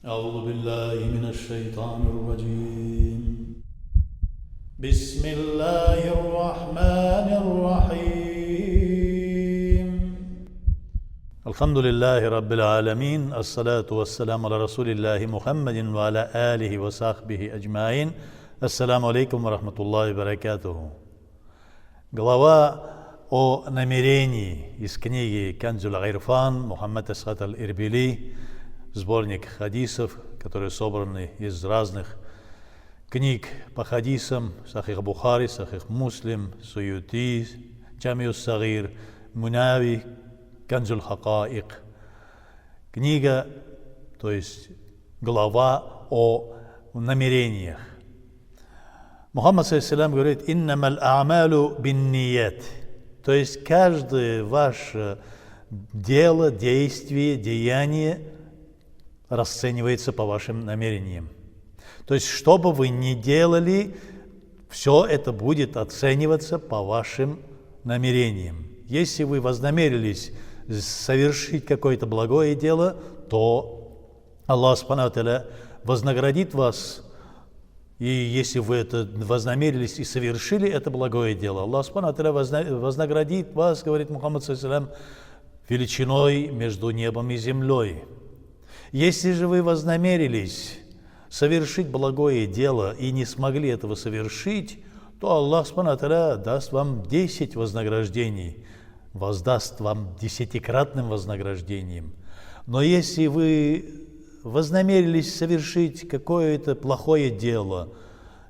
أعوذ بالله من الشيطان الرجيم بسم الله الرحمن الرحيم الحمد لله رب العالمين الصلاة والسلام على رسول الله محمد وعلى آله وصحبه أجمعين السلام عليكم ورحمة الله وبركاته. Глава о намерении из книги Канзуль Гайрфан Мухаммад Асхат Аль-Ирбили, сборник хадисов, которые собраны из разных книг по хадисам: Сахих Бухари, Сахих Муслим, Суюти, Джамиус Сагир, Мунави, Канзуль Хакаик. Книга, то есть глава о намерениях. Мухаммад ﷺ говорит: «Иннамаль а'малу бинният». То есть каждое ваше дело, действие, деяние расценивается по вашим намерениям. То есть, что бы вы ни делали, все это будет оцениваться по вашим намерениям. Если вы вознамерились совершить какое-то благое дело, то Аллах Субхану ва Тааля вознаградит вас. И если вы это вознамерились и совершили это благое дело, Аллах Субхану ва Тааля вознаградит вас, говорит Мухаммад ﷺ, величиной между небом и землей. Если же вы вознамерились совершить благое дело и не смогли этого совершить, то Аллах Субхану ва Тааля даст вам 10 вознаграждений, воздаст вам 10-кратным вознаграждением. Но если вы вознамерились совершить какое-то плохое дело,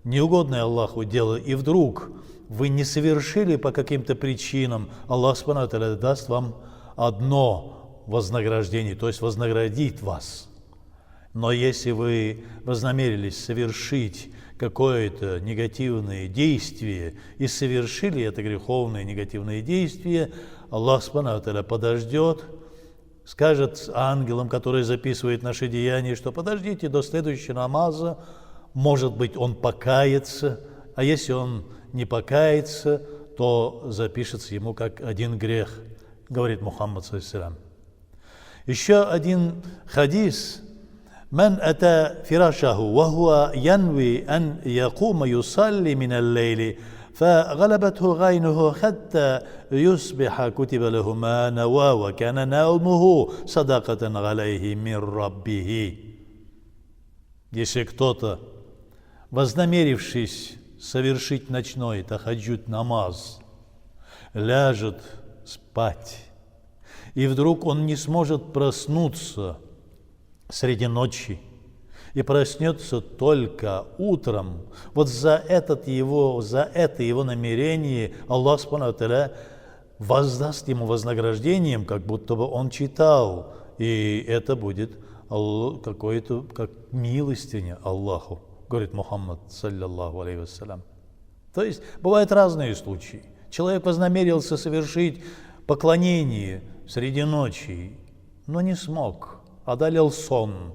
неугодное Аллаху дело, и вдруг вы не совершили по каким-то причинам, Аллах Субхану ва Тааля даст вам одно вознаграждение, то есть вознаградит вас. Но если вы вознамерились совершить какое-то негативное действие и совершили это греховное негативное действие, Аллах Субхану ва Тааля подождет, скажет ангелам, которые записывают наши деяния, что подождите до следующего намаза, может быть, он покается, а если он не покается, то запишется ему как один грех, говорит Мухаммад ﷺ. Еще один хадис: «Ман ата фирашаху, ва хуа янви ан якума юсалли мин аллейли, فغلبته غينه حتى يصبح كتب له ما نوى وكان نومه صدقة عليه من ربه». Если кто-то, вознамерившись совершить ночной тахаджуд намаз, ляжет спать, и вдруг он не сможет проснуться среди ночи, и проснется только утром, вот за это его намерение Аллах Субхану ва Тааля воздаст ему вознаграждением, как будто бы он читал, и это будет какое-то как милостиня Аллаху, говорит Мухаммад саллаллаху алейхи вассалям. То есть бывают разные случаи. Человек вознамерился совершить поклонение среди ночи, но не смог, одолел сон.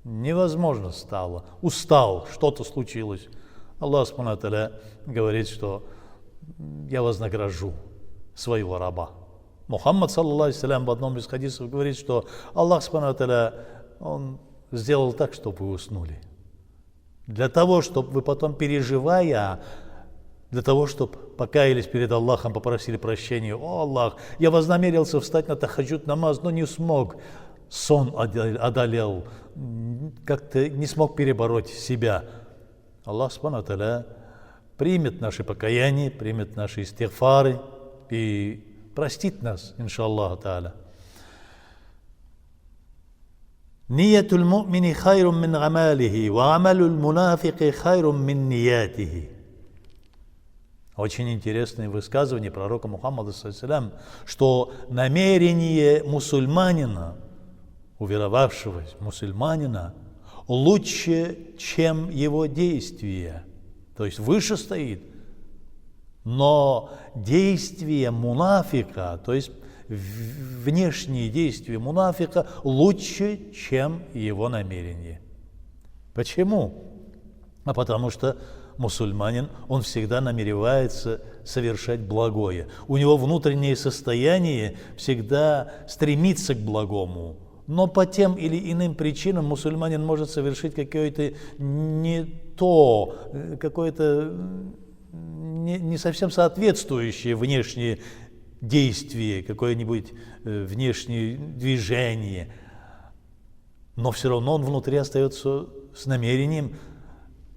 Невозможно стало, устал, что-то случилось. Аллах Субхану ва Тааля говорит, что я вознагражу своего раба. Мухаммад саллаллаху алейхи вассалям в одном из хадисов говорит, что Аллах Субхану ва Тааля, он сделал так, чтобы вы уснули. Для того, чтобы вы потом, переживая, для того, чтобы покаялись перед Аллахом, попросили прощения: «О Аллах, я вознамерился встать на тахаджуд намаз, но не смог, сон одолел, как-то не смог перебороть себя». Аллах Субхану ва Тааля примет наши покаяния, примет наши истигфары и простит нас, иншаллаху тааля. «Ниятуль му'мини хайрун мин амалихи, ва амалуль мунафики хайрун мин ниятихи». Очень интересное высказывание пророка Мухаммада ﷺ, что намерение мусульманина, уверовавшего мусульманина, лучше, чем его действия, то есть выше стоит. Но действия мунафика, то есть внешние действия мунафика, лучше, чем его намерение. Почему? А потому что мусульманин, он всегда намеревается совершать благое. У него внутреннее состояние всегда стремится к благому. Но по тем или иным причинам мусульманин может совершить какое-то не то, какое-то не совсем соответствующее внешнее действие, какое-нибудь внешнее движение. Но все равно он внутри остается с намерением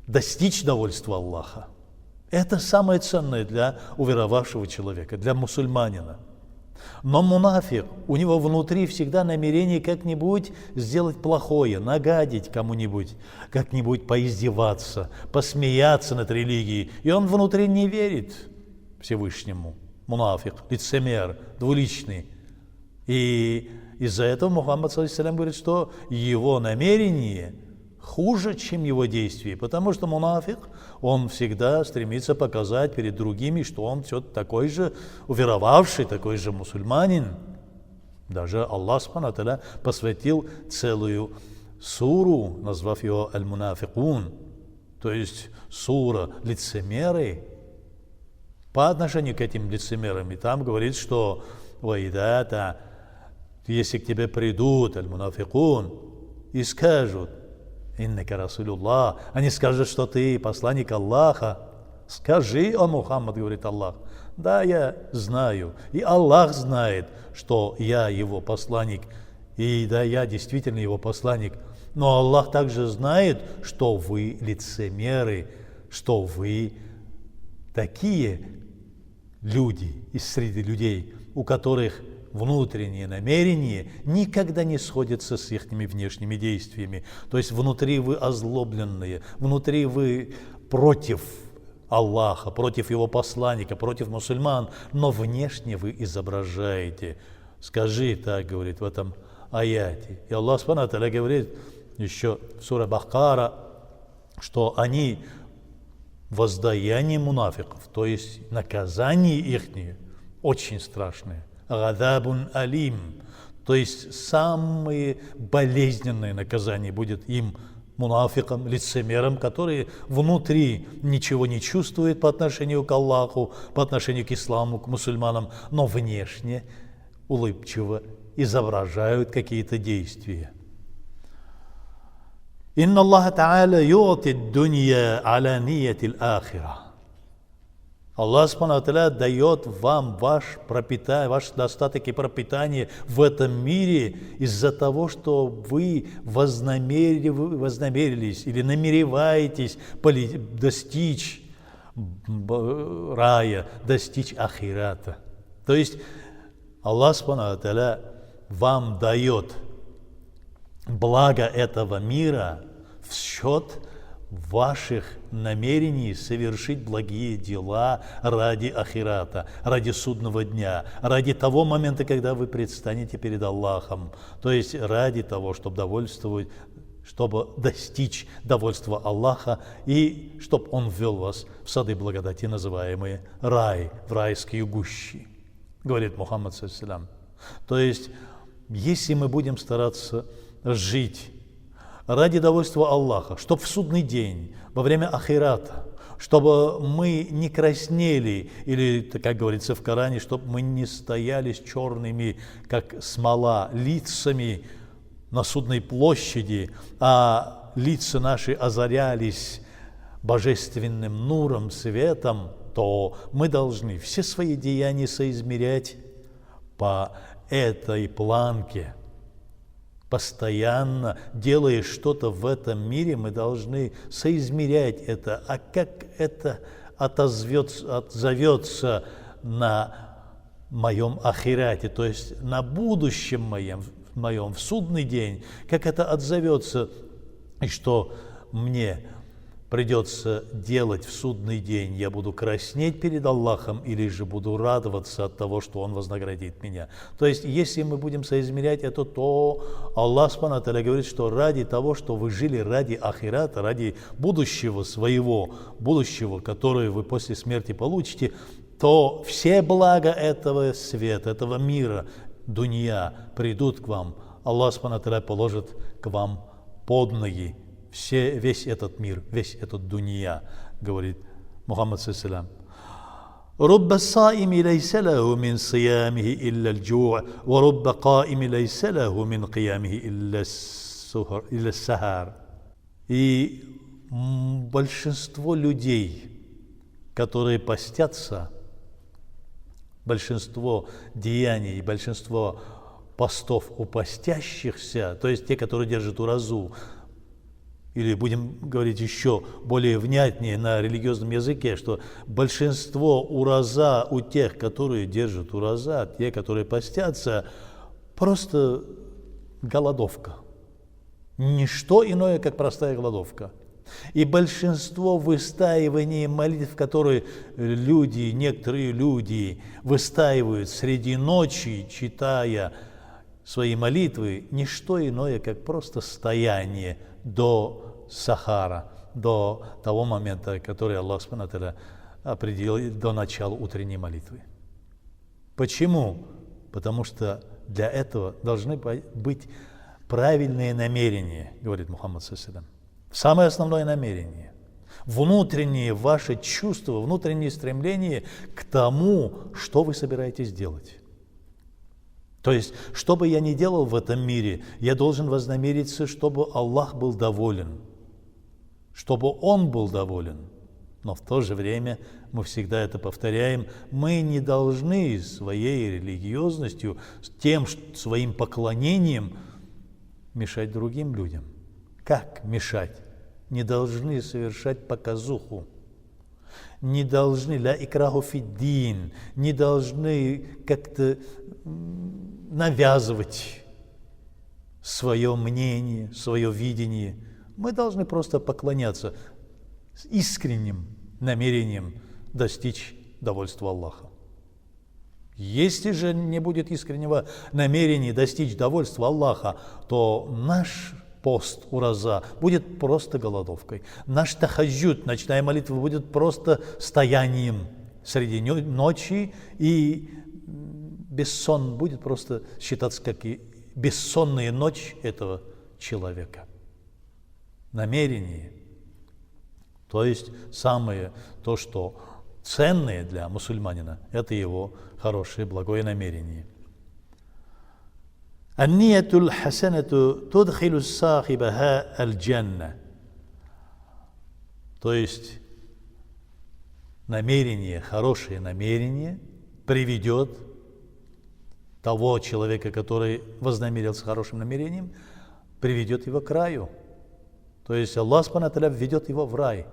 достичь довольства Аллаха. Это самое ценное для уверовавшего человека, для мусульманина. Но мунафик, у него внутри всегда намерение как-нибудь сделать плохое, нагадить кому-нибудь, как-нибудь поиздеваться, посмеяться над религией. И он внутри не верит Всевышнему. Мунафик, лицемер, двуличный. И из-за этого Мухаммад ﷺ говорит, что его намерение хуже, чем его действия, потому что мунафик, он всегда стремится показать перед другими, что он все такой же уверовавший, такой же мусульманин. Даже Аллах Субхану ва Тааля посвятил целую суру, назвав ее Аль-Мунафикун, то есть сура лицемеры, по отношению к этим лицемерам. И там говорит, что если к тебе придут Аль-Мунафикун и скажут: «Иннака Расулуллах», они скажут, что ты посланник Аллаха. Скажи, о Мухаммад, говорит Аллах, да, я знаю, и Аллах знает, что я его посланник, и да, я действительно его посланник, но Аллах также знает, что вы лицемеры, что вы такие люди из среды людей, у которых внутренние намерения никогда не сходятся с их внешними действиями. То есть внутри вы озлобленные, внутри вы против Аллаха, против его посланника, против мусульман, но внешне вы изображаете. Скажи так, говорит в этом аяте. И Аллах Субхану ва Тааля говорит еще в суре Бакара, что они воздаяние мунафиков, то есть наказание ихнее, очень страшное. Гадабун алим, то есть самые болезненные наказания будет им, мунафикам, лицемерам, которые внутри ничего не чувствуют по отношению к Аллаху, по отношению к исламу, к мусульманам, но внешне улыбчиво изображают какие-то действия. Инна Аллаха Та'аля ю'ти дунья аля ниятил ахира. Аллах Субхану ва Тааля дает вам ваш достаток и пропитание в этом мире из-за того, что вы вознамерились или намереваетесь достичь рая, достичь ахирата. То есть Аллах Субхану ва Тааля вам дает благо этого мира в счет ваших намерений совершить благие дела ради ахирата, ради судного дня, ради того момента, когда вы предстанете перед Аллахом, то есть ради того, чтобы достичь довольства Аллаха и чтобы Он ввел вас в сады благодати, называемые рай, в райские гущи, говорит Мухаммад ﷺ. То есть, если мы будем стараться жить ради довольства Аллаха, чтобы в судный день, во время ахирата, чтобы мы не краснели, или, как говорится в Коране, чтобы мы не стояли с черными, как смола, лицами на судной площади, а лица наши озарялись божественным нуром, светом, то мы должны все свои деяния соизмерять по этой планке. Постоянно делая что-то в этом мире, мы должны соизмерять это. А как это отзовется на моем ахирате, то есть на будущем моем в судный день, как это отзовется, и что мне придется делать в судный день? Я буду краснеть перед Аллахом или же буду радоваться от того, что Он вознаградит меня? То есть, если мы будем соизмерять это, то Аллах Субхану ва Тааля говорит, что ради того, что вы жили ради ахирата, ради будущего своего, будущего, которое вы после смерти получите, то все блага этого света, этого мира, дунья, придут к вам. Аллах Субхану ва Тааля положит к вам под ноги весь этот мир, весь этот дунья, говорит Мухаммад ﷺ. رب الصائم ليس له من صيامه إلا الجوع ورب قائم ليس له من قيامه إلا السهر. И большинство людей, которые постятся, большинство деяний, большинство постов у постящихся, то есть те, которые держат уразу, или будем говорить еще более внятнее на религиозном языке, что большинство ураза у тех, которые держат ураза, те, которые постятся, просто голодовка. Ничто иное, как простая голодовка. И большинство выстаиваний молитв, которые люди, некоторые люди выстаивают среди ночи, читая свои молитвы, ничто иное, как просто стояние до сахара, до того момента, который Аллах Субхану ва Тааля определил, до начала утренней молитвы. Почему? Потому что для этого должны быть правильные намерения, говорит Мухаммад саллаллаху алейхи ва саллям. Самое основное намерение. Внутренние ваши чувства, внутренние стремления к тому, что вы собираетесь делать. То есть, что бы я ни делал в этом мире, я должен вознамериться, чтобы Аллах был доволен, чтобы Он был доволен. Но в то же время, мы всегда это повторяем, мы не должны своей религиозностью, тем своим поклонением мешать другим людям. Как мешать? Не должны совершать показуху. Не должны, ля икраху фиддин, не должны как-то навязывать свое мнение, свое видение. Мы должны просто поклоняться с искренним намерением достичь довольства Аллаха. Если же не будет искреннего намерения достичь довольства Аллаха, то наш пост, ураза, будет просто голодовкой. Наш тахаджуд, ночная молитва, будет просто стоянием среди ночи, и бессон будет просто считаться как и бессонная ночь этого человека. Намерение, то есть самое то, что ценное для мусульманина, это его хорошее, благое намерение. Ан-ниятуль хасанату tudkhilus сахибаха аль-джанна. То есть намерение, хорошее намерение приведет того человека, который вознамерился хорошим намерением, приведет его к раю. То есть Аллах Субхану ва Тааля введет его в рай.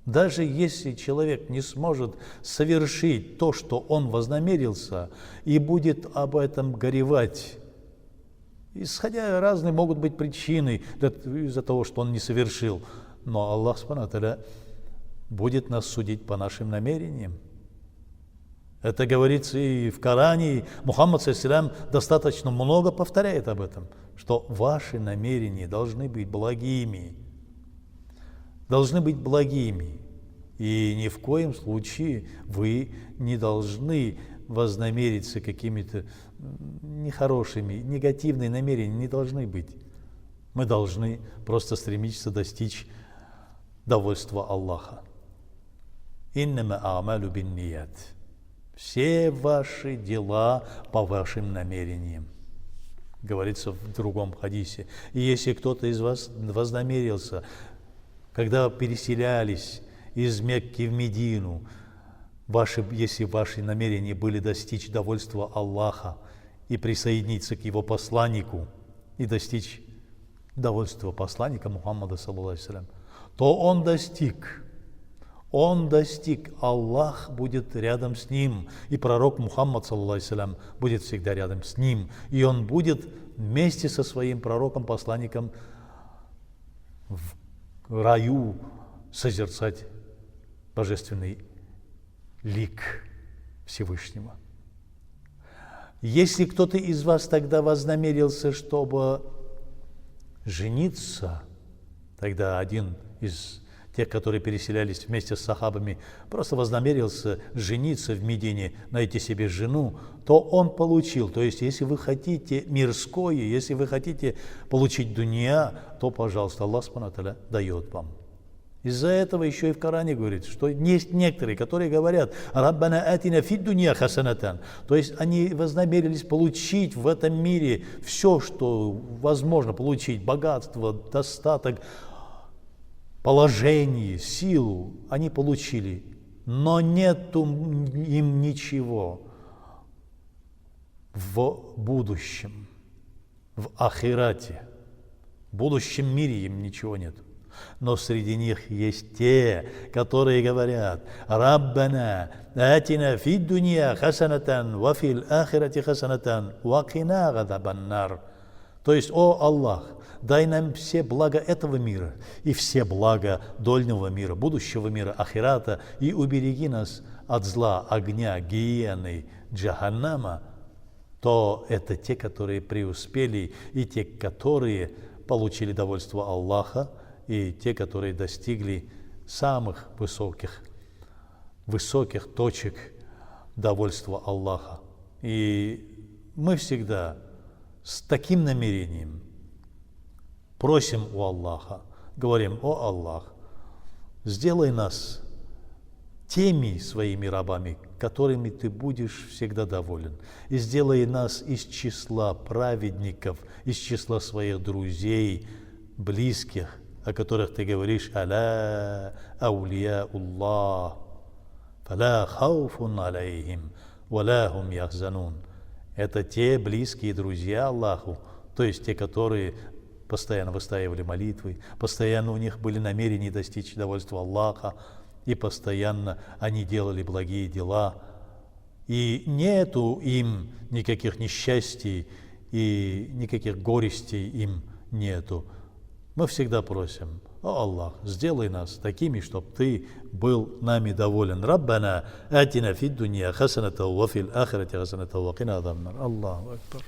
Даже если человек не сможет совершить то, что он вознамерился, и будет об этом горевать, исходя разные могут быть причины из-за того, что он не совершил, но Аллах Субхану ва Тааля будет нас судить по нашим намерениям. Это говорится и в Коране, и Мухаммад саллаллаху алейхи ва саллям достаточно много повторяет об этом, что ваши намерения должны быть благими. Должны быть благими. И ни в коем случае вы не должны вознамериться какими-то нехорошими, негативные намерения не должны быть. Мы должны просто стремиться достичь довольства Аллаха. Иннама а'малу бинният. Все ваши дела по вашим намерениям. Говорится в другом хадисе. И если кто-то из вас вознамерился, когда переселялись из Мекки в Медину, если ваши намерения были достичь довольства Аллаха и присоединиться к его посланнику и достичь довольства посланника Мухаммада, саллаллаху алейхи ва саллям, то он достиг, Аллах будет рядом с ним, и пророк Мухаммад, саллаллаху алейхи ва саллям, будет всегда рядом с ним, и он будет вместе со своим пророком, посланником в раю созерцать божественный лик Всевышнего. Если кто-то из вас тогда вознамерился, чтобы жениться, тогда один из тех, которые переселялись вместе с сахабами, просто вознамерился жениться в Медине, найти себе жену, то он получил. То есть, если вы хотите мирское, если вы хотите получить дунья, то, пожалуйста, Аллах Субхану ва Тааля дает вам. Из-за этого еще и в Коране говорится, что есть некоторые, которые говорят «Раббана атина фид дунья хасанатан». То есть они вознамерились получить в этом мире все, что возможно получить, богатство, достаток, положение, силу, они получили, но нету им ничего в будущем, в ахирате, в будущем мире им ничего нет. Но среди них есть те, которые говорят «Раббана атина фид дунья хасанатан ва фил ахирати хасанатан ва кина гадабан нар». То есть, о Аллах, дай нам все блага этого мира и все блага дольнего мира, будущего мира, ахирата, и убереги нас от зла, огня, гиены, джаханнама. То это те, которые преуспели, и те, которые получили довольство Аллаха, и те, которые достигли самых высоких точек довольства Аллаха. И мы всегда с таким намерением просим у Аллаха, говорим: о Аллах, сделай нас теми своими рабами, которыми ты будешь всегда доволен, и сделай нас из числа праведников, из числа своих друзей, близких, о которых ты говоришь: «Аля аулия Аллах, фаля хауфун алейхим, валя хум яхзанун». Это те близкие друзья Аллаху, то есть те, которые постоянно выстаивали молитвы, постоянно у них были намерения достичь довольства Аллаха, и постоянно они делали благие дела. И нету им никаких несчастий и никаких горестей им нету. Мы всегда просим: о Аллах, сделай нас такими, чтобы ты был нами доволен. Раббана атина фид дунья хасаната ва фил ахирати хасаната ва кина азабан нар. Аллаху акбар.